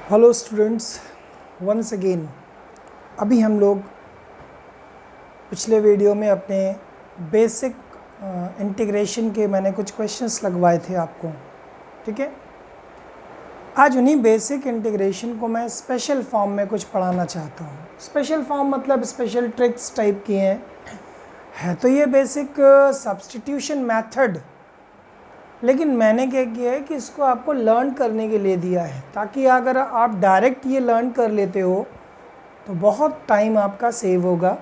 Hello students, once again. अभी हम लोग पिछले वीडियो में अपने बेसिक इंटीग्रेशन के मैंने कुछ क्वेश्चंस लगवाए थे आपको, ठीक है। आज उन्हीं बेसिक इंटीग्रेशन को मैं स्पेशल फॉर्म में कुछ पढ़ाना चाहता हूँ। स्पेशल फॉर्म मतलब स्पेशल ट्रिक्स टाइप की हैं। है तो ये बेसिक सब्स्टिट्यूशन मेथड, लेकिन मैंने क्या किया है कि इसको आपको लर्न करने के लिए दिया है, ताकि अगर आप डायरेक्ट ये लर्न कर लेते हो तो बहुत टाइम आपका सेव होगा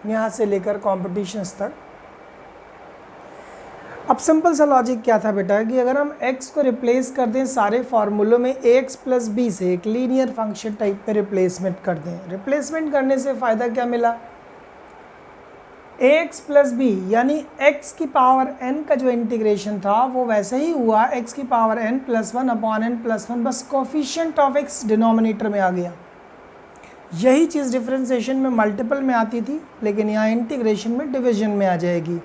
यहाँ से लेकर कॉम्पिटिशन्स तक। अब सिंपल सा लॉजिक क्या था बेटा कि अगर हम x को रिप्लेस कर दें सारे फार्मूलों में ax प्लस बी से एक लीनियर फंक्शन टाइप में रिप्लेसमेंट कर दें। रिप्लेसमेंट करने से फ़ायदा क्या मिला? ax प्लस बी यानी x की पावर n का जो इंटीग्रेशन था वो वैसे ही हुआ, x की power n plus one upon n plus one, बस कोफिशिएंट ऑफ x डिनोमिनेटर में आ गया। यही चीज़ डिफरेंशिएशन में मल्टीपल में आती थी, लेकिन यहाँ इंटीग्रेशन में डिवीजन में आ जाएगी।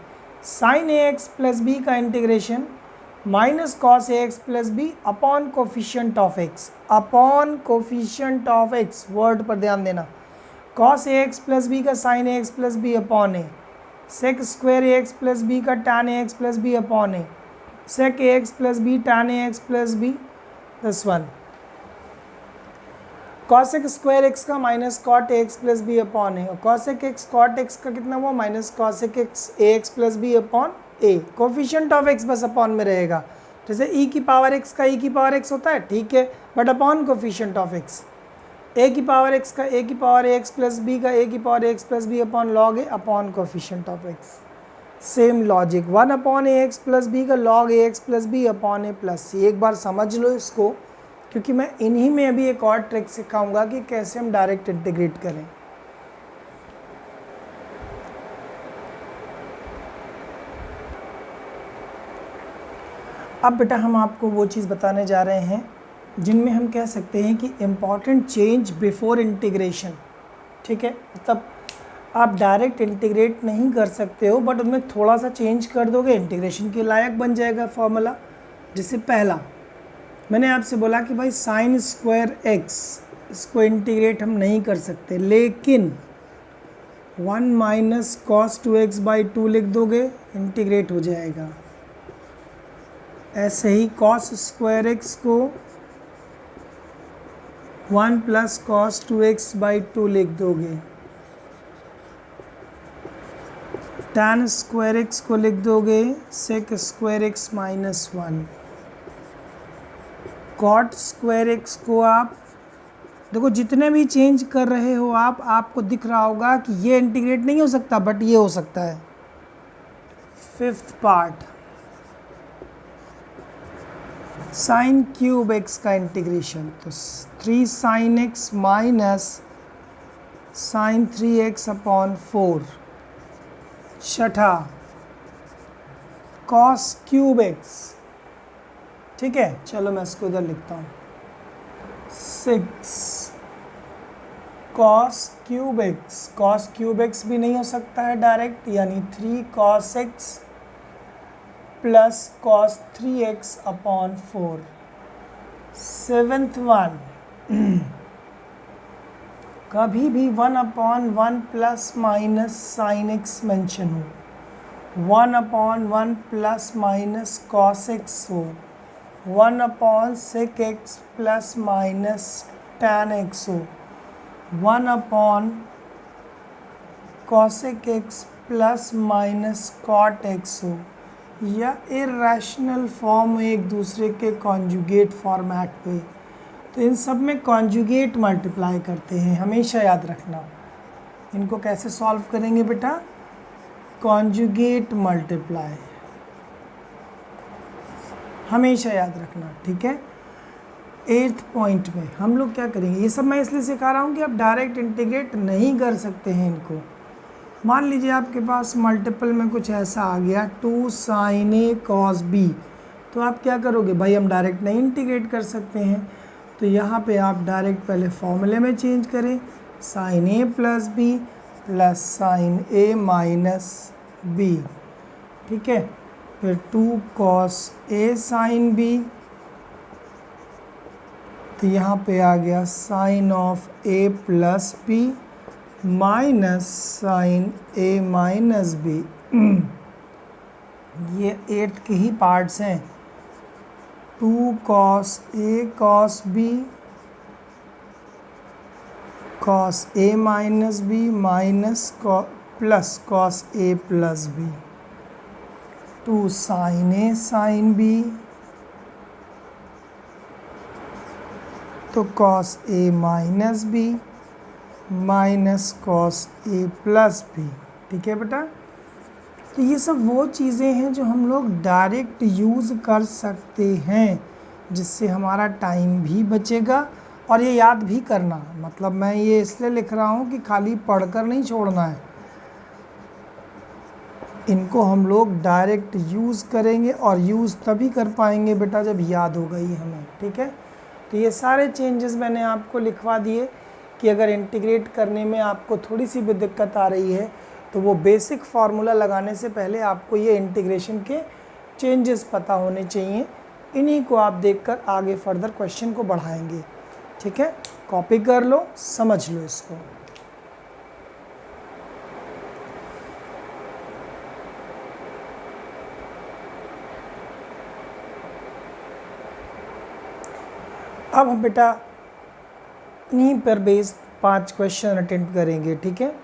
साइन ax प्लस बी का integration minus cos ax plus B upon coefficient of x, upon coefficient of x, word पर ध्यान देना। कॉस ax प्लस बी का sine ax plus B upon A, sec square ax plus B का tan ax plus B upon A, sec ax plus B tan ax plus B plus one, cosec square x का minus cot ax plus B upon ए, और cosec x cot x का कितना हुआ? Minus cosec x ax plus B upon A. Coefficient of x बस upon में रहेगा। जैसे e की पावर x का e की पावर x होता है, ठीक है, but upon coefficient of x। a की पावर x का a की पावर ax प्लस b का a की power ax plus B upon log a upon coefficient of x। Same logic, one upon ax plus B का log ax plus B upon a plus c। एक बार समझ लो इसको, क्योंकि मैं इन्हीं में अभी एक और ट्रिक सिखाऊंगा कि कैसे हम डायरेक्ट इंटीग्रेट करें। अब बेटा हम आपको वो चीज़ बताने जा रहे हैं जिनमें हम कह सकते हैं कि इम्पॉर्टेंट चेंज बिफोर इंटीग्रेशन, ठीक है। मतलब आप डायरेक्ट इंटीग्रेट नहीं कर सकते हो, बट उनमें थोड़ा सा चेंज कर दोगे, इंटीग्रेशन के लायक बन जाएगा फॉर्मूला। जैसे पहला मैंने आपसे बोला कि भाई साइन स्क्वायर एक्स, इसको इंटीग्रेट हम नहीं कर सकते, लेकिन one minus cos two x by two लिख दोगे, इंटीग्रेट हो जाएगा। ऐसे ही कॉस स्क्वायर एक्स को one plus cos two x by two लिख दोगे, tan स्क्वायर एक्स को लिख दोगे sec square x minus one, cot square x को आप देखो जितने भी चेंज कर रहे हो आप, आपको दिख रहा होगा कि ये इंटीग्रेट नहीं हो सकता, बट ये हो सकता है। Fifth part, sine cube x का इंटीग्रेशन, तो three sign x minus sine three x upon four. छठा कॉस क्यूब एक्स, ठीक है, चलो मैं इसको इधर लिखता हूँ, six cos cube x. Cos cube x भी नहीं हो सकता है डायरेक्ट, यानी three cos x plus cos three x upon four. Seventh one, कभी भी one upon one plus minus sine x mention हो, one upon one plus minus cos X हो, one upon sec X plus minus tan X हो, one upon cosec X plus minus cot X हो, या irrational form एक दूसरे के conjugate format पे। तो इन सब में कॉन्जुगेट मल्टीप्लाई करते हैं, हमेशा याद रखना। इनको कैसे सॉल्व करेंगे बेटा? कॉन्जुगेट मल्टीप्लाई, हमेशा याद रखना, ठीक है। एट्थ पॉइंट में हम लोग क्या करेंगे, ये सब मैं इसलिए सिखा रहा हूँ कि आप डायरेक्ट इंटीग्रेट नहीं कर सकते हैं इनको। मान लीजिए आपके पास मल्टीपल में कुछ ऐसा आ गया, two sine a cos b, तो आप क्या करोगे भाई? हम डायरेक्ट नहीं इंटीग्रेट कर सकते हैं, तो यहाँ पे आप डायरेक्ट पहले फॉर्मूले में चेंज करें, sine A plus B plus sine A minus B, ठीक है। फिर two cos A sine B तो यहाँ पे आ गया sine of A plus B minus sine A minus B. ये 8 के ही पार्ट्स हैं, 2 cos A cos B cos A minus B minus plus cos A plus B, 2 sine A sine B, तो कॉस ए माइनस बी माइनस कॉस ए plus b. ठीक है बेटा, तो ये सब वो चीज़ें हैं जो हम लोग डायरेक्ट यूज़ कर सकते हैं, जिससे हमारा टाइम भी बचेगा और ये याद भी करना। मतलब मैं ये इसलिए लिख रहा हूँ कि खाली पढ़कर नहीं छोड़ना है, इनको हम लोग डायरेक्ट यूज़ करेंगे और यूज़ तभी कर पाएंगे बेटा जब याद हो गई हमें। ठीक है, तो ये सारे चेंजेस मैंने आपको लिखवा दिए कि अगर इंटीग्रेट करने में आपको थोड़ी सी भी दिक्कत आ रही है तो वो बेसिक फार्मूला लगाने से पहले आपको ये इंटीग्रेशन के चेंजेस पता होने चाहिए। इन्हीं को आप देखकर आगे फर्दर क्वेश्चन को बढ़ाएंगे। ठीक है, कॉपी कर लो, समझ लो इसको। अब हम बेटा इन्हीं पर बेस्ड 5 क्वेश्चन अटेम्प्ट करेंगे। ठीक है,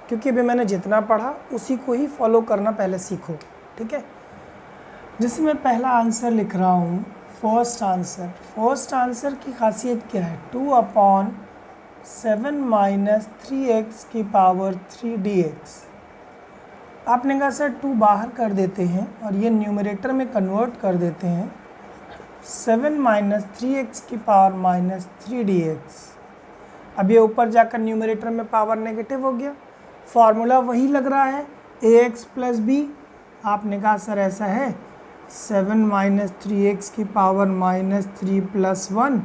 क्योंकि अभी मैंने जितना पढ़ा उसी को ही फॉलो करना पहले सीखो। ठीक है, जैसे मैं पहला आंसर लिख रहा हूँ, फर्स्ट आंसर की खासियत क्या है, 2/7 माइनस 3x की पावर 3 dx। आपने कहा सर 2 बाहर कर देते हैं और ये न्यूमरेटर में कन्वर्ट कर देते हैं, 7 माइनस 3x की पावर माइनस 3 dx। अब ये ऊपर जाकर न्यूमरेटर में पावर नेगेटिव हो गया, फार्मूला वही लग रहा है ax प्लस बी। आपने कहा सर ऐसा है, 7 माइनस 3x की पावर माइनस 3 प्लस 1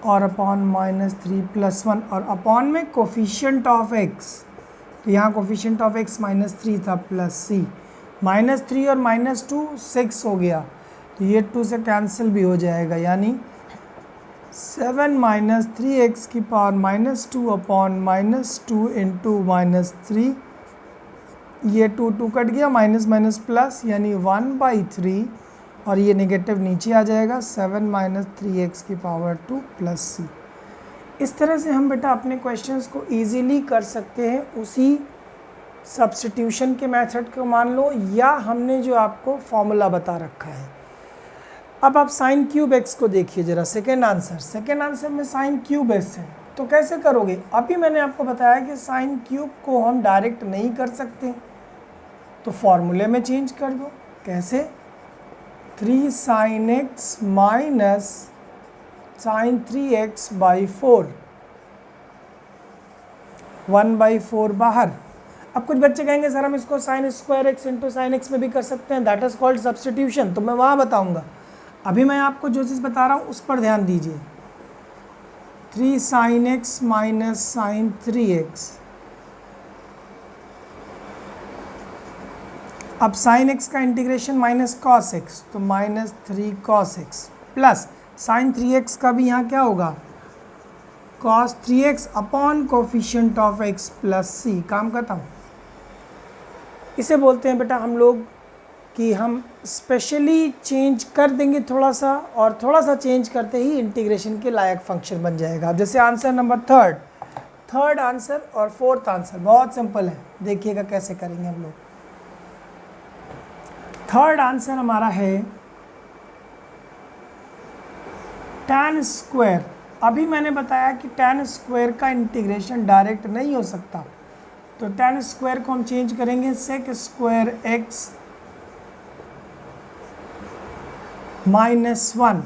और अपॉन माइनस 3 प्लस 1 और अपॉन में कोफिशिएंट ऑफ x। तो यहाँ कोफिशिएंट ऑफ x माइनस 3 था प्लस c, माइनस 3 और माइनस 2 6 हो गया, तो ये 2 से कैंसिल भी हो जाएगा, यानी 7 माइनस 3x की power minus 2 upon minus 2 into minus 3, ये 2 कट गया, माइनस माइनस प्लस यानी 1/3 और ये नेगेटिव नीचे आ जाएगा, 7 माइनस 3x की पावर 2 प्लस c। इस तरह से हम बेटा अपने क्वेश्चंस को इजीली कर सकते हैं, उसी सब्स्टिट्यूशन के मेथड को मान लो या हमने जो आपको फॉर्मूला बता रखा है। अब आप साइन क्यूब एक्स को देखिए जरा, सेकेंड आंसर में साइन क्यूब एक्स है, तो कैसे करोगे। अभी मैंने आपको बताया कि साइन क्यूब को हम डायरेक्ट नहीं कर सकते, तो फॉर्मूले में चेंज कर दो। कैसे, 3 sine x minus sine 3x by 4, 1/4 बाहर। अब कुछ बच्चे कहेंगे सर हम इसको sign square x into sine x में भी कर सकते हैं, दैट इज कॉल्ड सब्स्टिट्यूशन, तो मैं वहाँ बताऊँगा। अभी मैं आपको जो चीज़ बता रहा हूँ उस पर ध्यान दीजिए। 3 sine x minus sine 3x, अब साइन एक्स का इंटीग्रेशन माइनस कॉस एक्स, तो minus 3 cos x plus sign 3x का भी यहाँ क्या होगा, cos 3x upon coefficient of x plus c। काम करता हूँ, इसे बोलते हैं बेटा हम लोग कि हम स्पेशली चेंज कर देंगे थोड़ा सा, और थोड़ा सा चेंज करते ही इंटीग्रेशन के लायक फंक्शन बन जाएगा। जैसे आंसर नंबर थर्ड आंसर और फोर्थ आंसर बहुत सिंपल है, देखिएगा कैसे करेंगे हम लोग। थर्ड आंसर हमारा है tan स्क्वायर। अभी मैंने बताया कि tan स्क्वायर का इंटीग्रेशन डायरेक्ट नहीं हो सकता, तो tan स्क्वायर को हम चेंज करेंगे sec स्क्वायर x माइनस 1।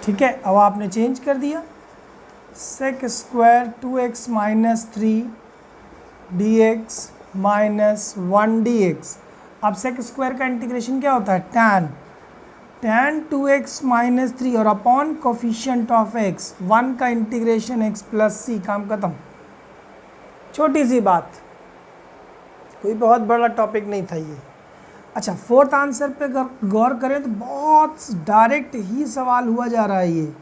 ठीक है, अब आपने चेंज कर दिया, sec square 2x minus 3 dx minus 1 dx। अब sec स्क्वायर का इंटीग्रेशन क्या होता है, tan 2x माइनस 3 और अपॉन कोफिशिएंट ऑफ x, 1 का इंटीग्रेशन x प्लस c। काम खत्म, छोटी सी बात, कोई बहुत बड़ा टॉपिक नहीं था ये। अच्छा, फोर्थ आंसर पे गौर करें तो बहुत डायरेक्ट ही सवाल हुआ जा रहा है ये।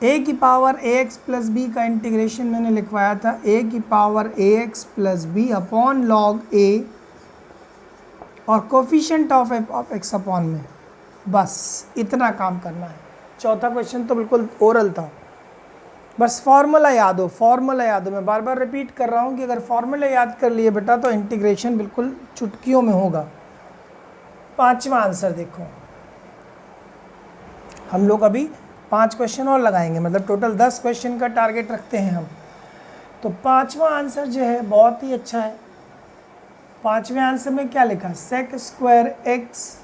ए की power A X plus B का इंटीग्रेशन मैंने लिखवाया था ए की power A X plus B upon log A और कोफिशिएंट ऑफ एक्स अपॉन में, बस इतना काम करना है। चौथा क्वेश्चन तो बिल्कुल ओरल था, बस फॉर्मूला याद हो, फॉर्मूला याद हो। मैं बार बार रिपीट कर रहा हूँ कि अगर फॉर्मूला याद कर लिए बेटा तो इंटीग्रेशन बिल्कुल चुटकियों में होगा। पांचवा आंसर देखो, हम लोग अभी 5 क्वेश्चन और लगाएंगे, मतलब टोटल 10 क्वेश्चन का टारगेट रखते हैं हम। तो पांचवा आंसर जो है बहुत ही अच्छा है। पांचवें आंसर में क्या लिखा, sec square x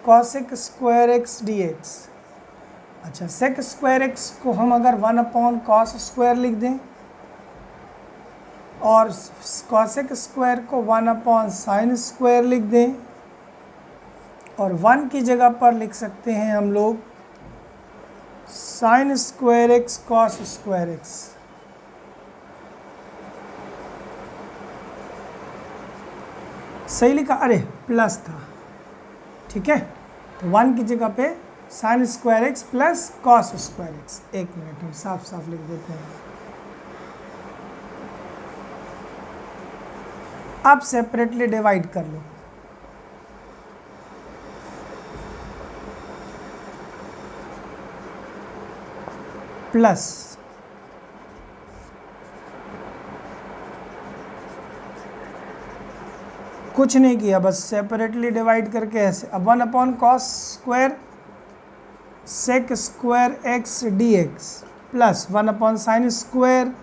cosec square x d x. अच्छा, सेक स्क्वायर एक्स को हम अगर 1 अपॉन कॉस स्क्वायर लिख दें और कॉसेक स्क्वायर को 1 अपॉन साइन स्क्वायर लिख दें और 1 की जगह पर लिख सकते हैं हम लोग sign square x cos square x. सही लिखा, अरे प्लस था, ठीक है। तो 1 की जगह पे sign square x plus cos square x. एक मिनट हम साफ साफ लिख देते हैं। अब सेपरेटली डिवाइड कर लो। प्लस कुछ नहीं किया, बस सेपरेटली डिवाइड करके ऐसे। अब 1 upon cos square sec square x d x plus 1 upon sine square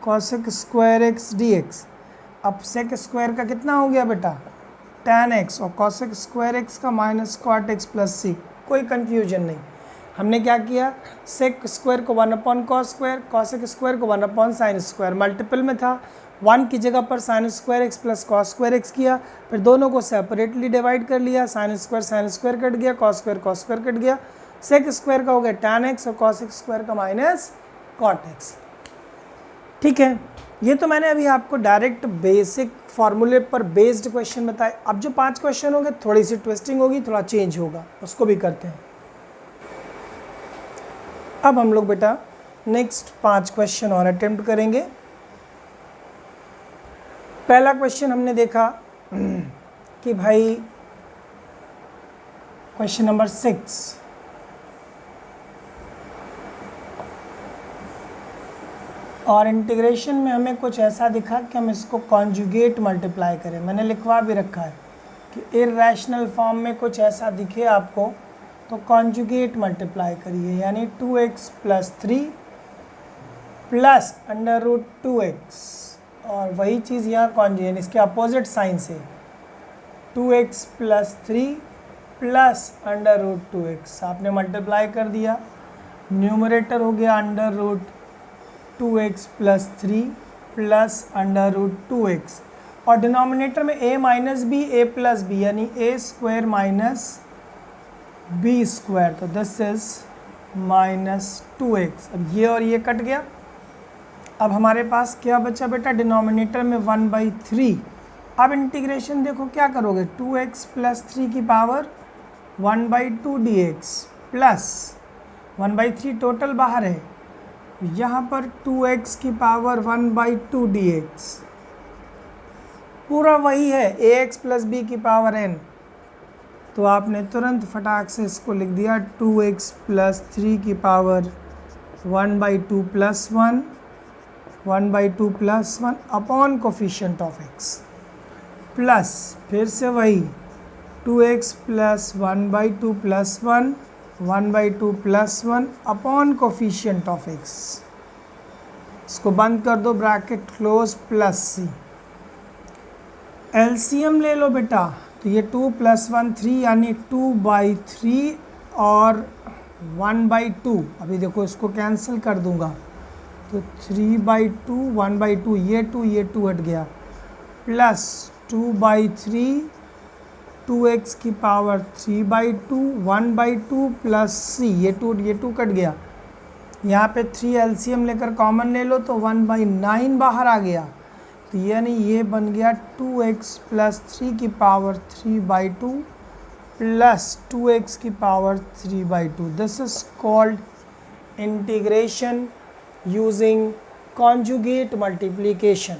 cosec square x d x. अब सेक स्क्वायर का कितना हो गया बेटा, tan एक्स, और कॉसेक स्क्वायर एक्स का minus cot x plus c. कोई कन्फ्यूजन नहीं। हमने क्या किया, सेक स्क्वायर को 1 upon cos square, cosec square को 1 अपॉन साइन स्क्वायर, मल्टीपल में था, 1 की जगह पर sign square x plus cos square x किया, फिर दोनों को सेपरेटली डिवाइड कर लिया। साइन स्क्वायर कट गया, कॉस स्क्वायर कट गया, सेक स्क्वायर का हो गया tan एक्स और कॉसेक स्क्वायर का माइनस कॉट एक्स। ठीक है, ये तो मैंने अभी आपको डायरेक्ट बेसिक फॉर्मूले पर बेस्ड क्वेश्चन बताए। अब जो 5 क्वेश्चन होंगे थोड़ी सी ट्विस्टिंग होगी, थोड़ा चेंज होगा, उसको भी करते हैं। अब हम लोग बेटा नेक्स्ट 5 क्वेश्चन और अटेम्प्ट करेंगे। पहला क्वेश्चन हमने देखा कि भाई क्वेश्चन नंबर 6, और इंटीग्रेशन में हमें कुछ ऐसा दिखा कि हम इसको कॉन्जुगेट मल्टीप्लाई करें। मैंने लिखवा भी रखा है कि इर्रेशनल फॉर्म में कुछ ऐसा दिखे आपको तो कॉन्जुगेट मल्टीप्लाई करिए, यानी 2x plus 3 plus under root 2x, और वही चीज़ यहाँ कॉन्जुगेट, इसके अपोजिट साइन से 2x plus 3 plus under root 2x आपने मल्टीप्लाई कर दिया। न्यूमरेटर हो गया under root 2x plus 3 plus under root 2x, और डिनोमिनेटर में a minus b a plus b, यानी a square minus b square, तो दिस इज माइनस 2x। अब ये और ये कट गया। अब हमारे पास क्या बचा बेटा, डिनोमिनेटर में 1/3। अब इंटीग्रेशन देखो क्या करोगे, 2x प्लस 3 की पावर 1/2 dx प्लस 1/3 टोटल बाहर है, यहाँ पर 2x की पावर 1/2 dx, पूरा वही है ax प्लस बी की पावर n। तो आपने तुरंत फटाक से इसको लिख दिया 2x प्लस 3 की power 1/2 plus 1, 1/2 plus 1 upon coefficient of x, plus फिर से वही 2x plus 1/2 plus 1, 1/2 plus 1 upon coefficient of x। इसको बंद कर दो, ब्रैकेट क्लोज, प्लस सी। एलसीएम ले लो बेटा, तो ये 2 प्लस 1 3, यानी 2/3 और 1/2। अभी देखो इसको कैंसिल कर दूंगा, तो 3/2 1/2, ये 2 हट गया, प्लस 2/3 2x की पावर 3/2 1/2 प्लस सी, ये 2 कट गया। यहाँ पे 3 एलसीएम लेकर कॉमन ले लो तो 1/9 बाहर आ गया। तो यानी ये बन गया 2x प्लस 3 की पावर 3/2 प्लस 2x की power 3/2. This is called integration using conjugate multiplication.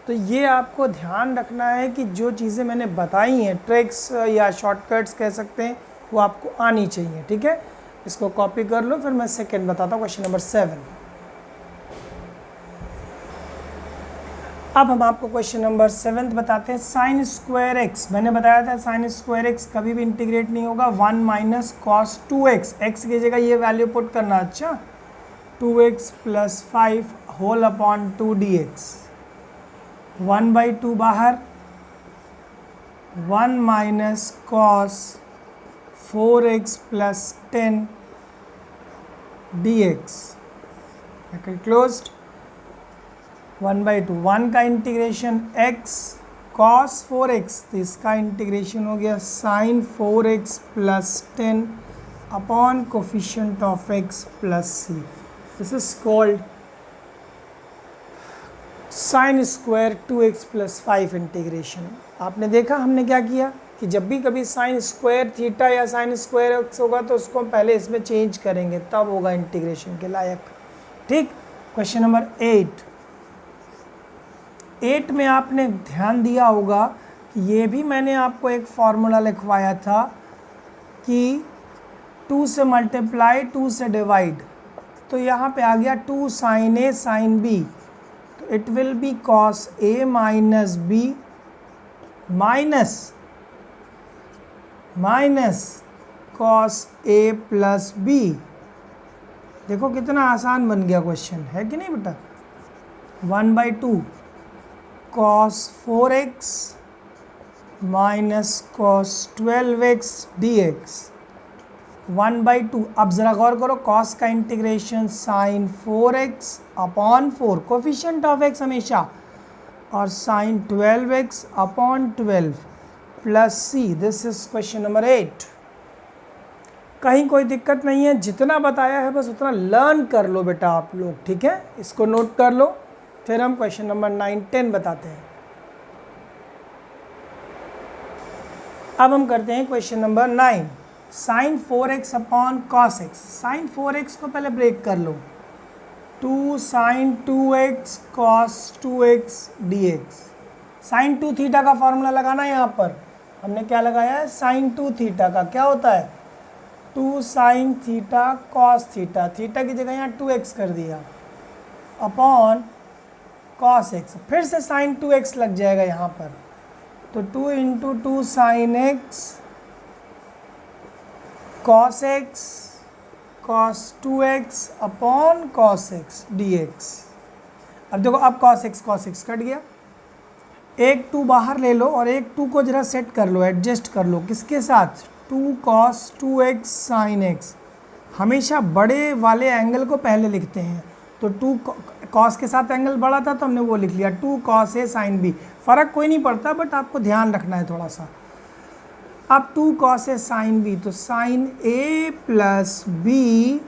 तो ये आपको ध्यान रखना है कि जो चीज़ें मैंने बताई हैं, ट्रिक्स या शॉर्टकट्स कह सकते हैं, वो आपको आनी चाहिए. ठीक है, इसको कॉपी कर लो, फिर मैं सेकंड बताता हूँ, क्वेश्चन नंबर 7. अब हम आपको क्वेश्चन नंबर 7 बताते हैं. साइन स्क्वायर एक्स, मैंने बताया था साइन स्क्वायर एक्स कभी भी इंटीग्रेट नहीं होगा. 1 माइनस कॉस 2x, एक्स की जगह ये वैल्यू पुट करना. अच्छा, 2x plus 5 whole upon 2 dx. 1/2 बाहर, 1 minus cos 4x plus 10 dx. Closed. 1/2, 1 का इंटीग्रेशन x cos 4x, तो इसका इंटीग्रेशन हो गया sin 4x plus 10 upon coefficient of x plus c. This is called sine square 2x plus 5 integration. आपने देखा हमने क्या किया कि जब भी कभी साइन स्क्वायर थीटा या साइन स्क्वायर एक्स होगा तो उसको हम पहले इसमें चेंज करेंगे, तब होगा इंटीग्रेशन के लायक. ठीक. क्वेश्चन नंबर 8 में आपने ध्यान दिया होगा कि ये भी मैंने आपको एक फॉर्मूला लिखवाया था कि 2 से मल्टीप्लाई 2 से डिवाइड. तो यहाँ पे आ गया 2 साइन ए साइन बी, तो it will be cos A minus B minus cos A plus b. देखो कितना आसान बन गया क्वेश्चन, है कि नहीं बेटा. 1/2 cos 4x minus cos 12x dx. 1/2. अब ज़रा गौर करो, cos का integration sin 4x upon 4, coefficient of x हमेशा, और sin 12x upon 12 plus c. This is question number 8. कहीं कोई दिक्कत नहीं है, जितना बताया है बस उतना लर्न कर लो बेटा आप लोग. ठीक है, इसको नोट कर लो. फिर हम क्वेश्चन नंबर 9, 10 बताते हैं. अब हम करते हैं question number 9. Sine 4x upon cos x. Sine 4x को पहले ब्रेक कर लो. 2 sine 2x cos 2x dx. Sine 2 theta का फॉर्मूला लगाना है. यहाँ पर हमने क्या लगाया है, साइन 2 थीटा का. क्या होता है, 2 sine theta cos theta. Theta की जगह यहाँ 2x कर दिया अपॉन कॉस एक्स. फिर से साइन 2x लग जाएगा यहाँ पर, तो 2 into 2 sine x cos x cos 2x upon cos x dx. अब देखो, अब कॉस एक्स कट गया. एक 2 बाहर ले लो और एक 2 को जरा सेट कर लो, एडजस्ट कर लो. किसके साथ, 2 cos 2x साइन एक्स. हमेशा बड़े वाले एंगल को पहले लिखते हैं, तो 2 cos के साथ एंगल बड़ा था तो हमने वो लिख लिया 2 cos a साइन b. फ़र्क कोई नहीं पड़ता, बट आपको ध्यान रखना है थोड़ा सा. अब 2 cos a साइन b, तो sine a plus b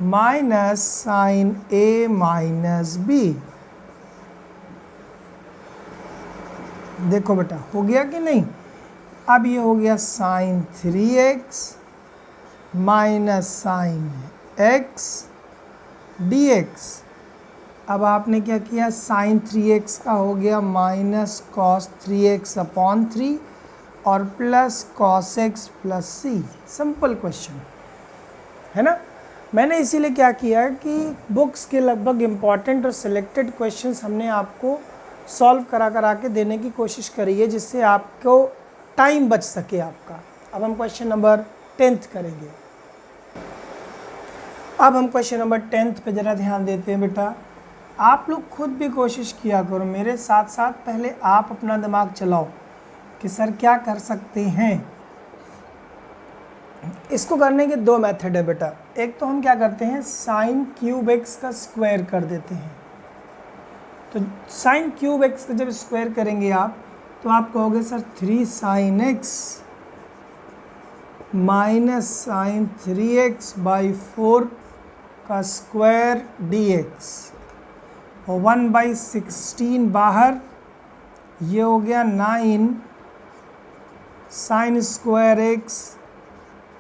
minus sine a minus b. देखो बेटा, हो गया कि नहीं. अब ये हो गया sine 3x minus sine x dx. अब आपने क्या किया, साइन 3x का हो गया माइनस कॉस 3x अपॉन 3 और plus cos x plus c. Simple question है ना. मैंने इसीलिए क्या किया कि बुक्स के लगभग इम्पॉर्टेंट और सिलेक्टेड क्वेश्चंस हमने आपको सॉल्व करा के देने की कोशिश करी है, जिससे आपको टाइम बच सके आपका. अब हम क्वेश्चन नंबर 10 करेंगे. अब हम क्वेश्चन नंबर 10 पे ज़रा ध्यान देते हैं बेटा. आप लोग खुद भी कोशिश किया करो, मेरे साथ साथ पहले आप अपना दिमाग चलाओ कि सर क्या कर सकते हैं. इसको करने के 2 मेथड है बेटा. एक तो हम क्या करते हैं, साइन क्यूब एक्स का स्क्वायर कर देते हैं. तो साइन क्यूब एक्स का जब स्क्वायर करेंगे आप, तो आप कहोगे sir 3 sine x minus sine 3x by 4 का स्क्वायर dx. और 1/16 बाहर, ये हो गया 9 sine square x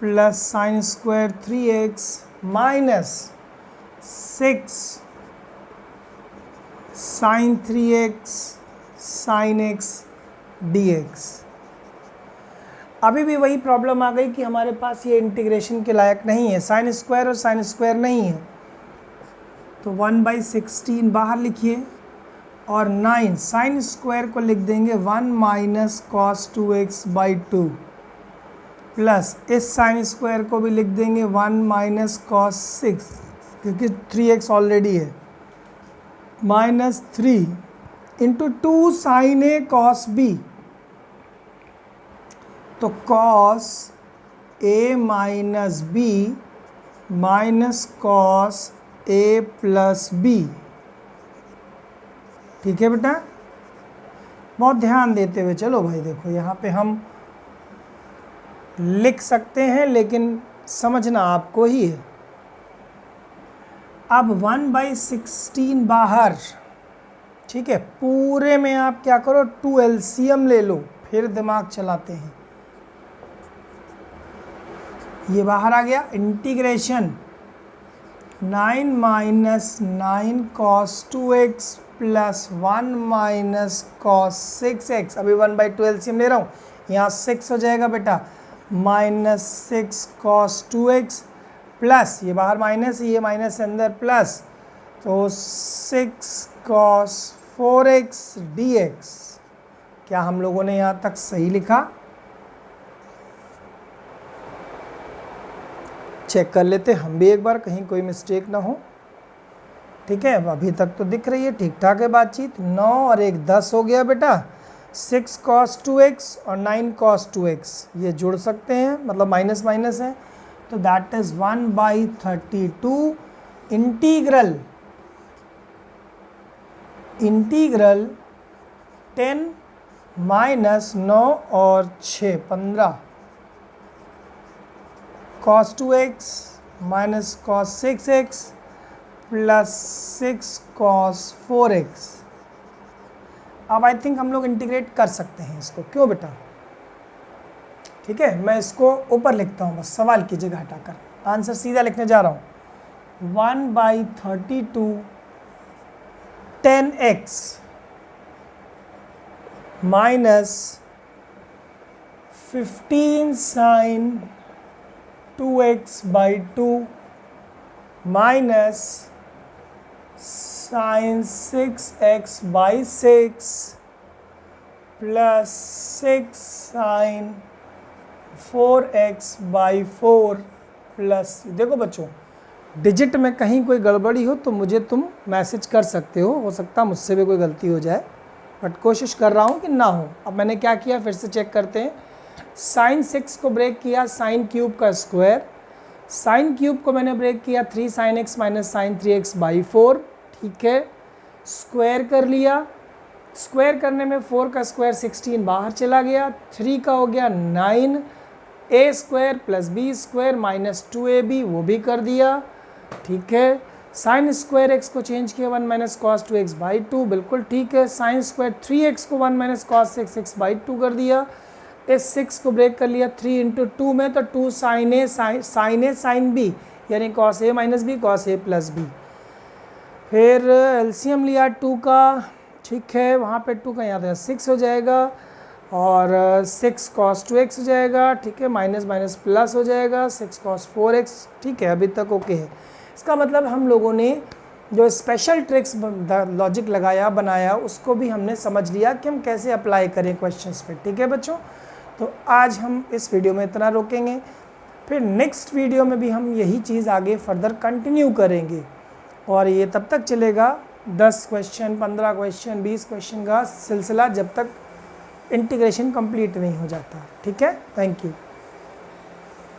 plus sine square 3x minus 6 sine 3x sine x dx। अभी भी वही प्रॉब्लम आ गई कि हमारे पास ये इंटीग्रेशन के लायक नहीं है, साइन स्क्वायर और साइन स्क्वायर नहीं है, तो 1/16 बाहर लिखिए और 9 साइन स्क्वायर को लिख देंगे 1 माइनस कॉस 2x/2 प्लस इस साइन स्क्वायर को भी लिख देंगे 1 माइनस कॉस 6 क्योंकि 3x ऑलरेडी है, minus 3 into 2 sine a cos b, तो cos a minus b minus cos a plus b। ठीक है बेटा, बहुत ध्यान देते हुए चलो भाई। देखो यहाँ पे हम लिख सकते हैं लेकिन समझना आपको ही है। अब 1/16 बाहर, ठीक है, पूरे में आप क्या करो 2 LCM ले लो, फिर दिमाग चलाते हैं। ये बाहर आ गया, integration 9 minus 9 cos 2x plus 1 minus cos 6x, अभी 1/2 LCM ले रहा हूँ, यहाँ 6 हो जाएगा बेटा, माइनस 6 कॉस 2x प्लस ये बाहर माइनस, ये माइनस अंदर प्लस, तो 6 कॉस 4x dx। क्या हम लोगों ने यहाँ तक सही लिखा? चेक कर लेते हम भी एक बार, कहीं कोई मिस्टेक ना हो। ठीक है, अभी तक तो दिख रही है, ठीक ठाक है बातचीत। 9 और 1 10 हो गया बेटा, 6 कॉस 2x और 9 कॉस 2x ये जुड़ सकते हैं, मतलब माइनस माइनस है, तो दैट इज 1/32 इंटीग्रल 10 माइनस 9 और 6 15 cos 2x minus cos 6x plus 6 cos 4x। अब आई थिंक हम लोग इंटीग्रेट कर सकते हैं इसको, क्यों बेटा? ठीक है, मैं इसको ऊपर लिखता हूँ, बस सवाल की जगह हटाकर आंसर सीधा लिखने जा रहा हूँ। 1/32 10x minus 15 sine 2x/2 minus sine 6x/6 plus 6 sine 4x/4 plus, देखो बच्चों डिजिट में कहीं कोई गड़बड़ी हो तो मुझे तुम मैसेज कर सकते हो सकता मुझसे भी कोई गलती हो जाए, बट कोशिश कर रहा हूँ कि ना हो। अब मैंने क्या किया फिर से चेक करते हैं। साइन 6 को ब्रेक किया साइन क्यूब का स्क्वायर, साइन क्यूब को मैंने ब्रेक किया 3 sign x minus sign 3x/4। ठीक है, स्क्वायर कर लिया, स्क्वायर करने में 4 का स्क्वायर 16 बाहर चला गया, 3 का हो गया 9, a square plus b square minus 2ab वो भी कर दिया। ठीक है, साइन स्क्वायर x को चेंज किया 1 माइनस कॉस 2x/2, बिल्कुल ठीक है। साइन स्क्वायर 3x को 1 माइनस कॉस 6x/2 कर दिया। इस 6 को ब्रेक कर लिया 3 इंटू 2 में, तो 2 साइन a साइन b यानी cos a minus b cos a plus b. फिर एलसीएम लिया 2 का, ठीक है, वहाँ पे 2 का यहाँ 6 हो जाएगा और 6 कॉस 2x हो जाएगा। ठीक है, माइनस माइनस प्लस हो जाएगा 6 कॉस 4x। ठीक है, अभी तक ओके है। इसका मतलब हम लोगों ने जो स्पेशल ट्रिक्स लॉजिक लगाया बनाया उसको भी हमने समझ लिया कि हम कैसे अप्लाई करें क्वेश्चंस पे। ठीक है बच्चों, तो आज हम इस वीडियो में इतना रोकेंगे, फिर नेक्स्ट वीडियो में भी हम यही चीज़ आगे फर्दर कंटिन्यू करेंगे और ये तब तक चलेगा 10 क्वेश्चन 15 क्वेश्चन 20 क्वेश्चन का सिलसिला जब तक इंटीग्रेशन कंप्लीट नहीं हो जाता। ठीक है, थैंक यू।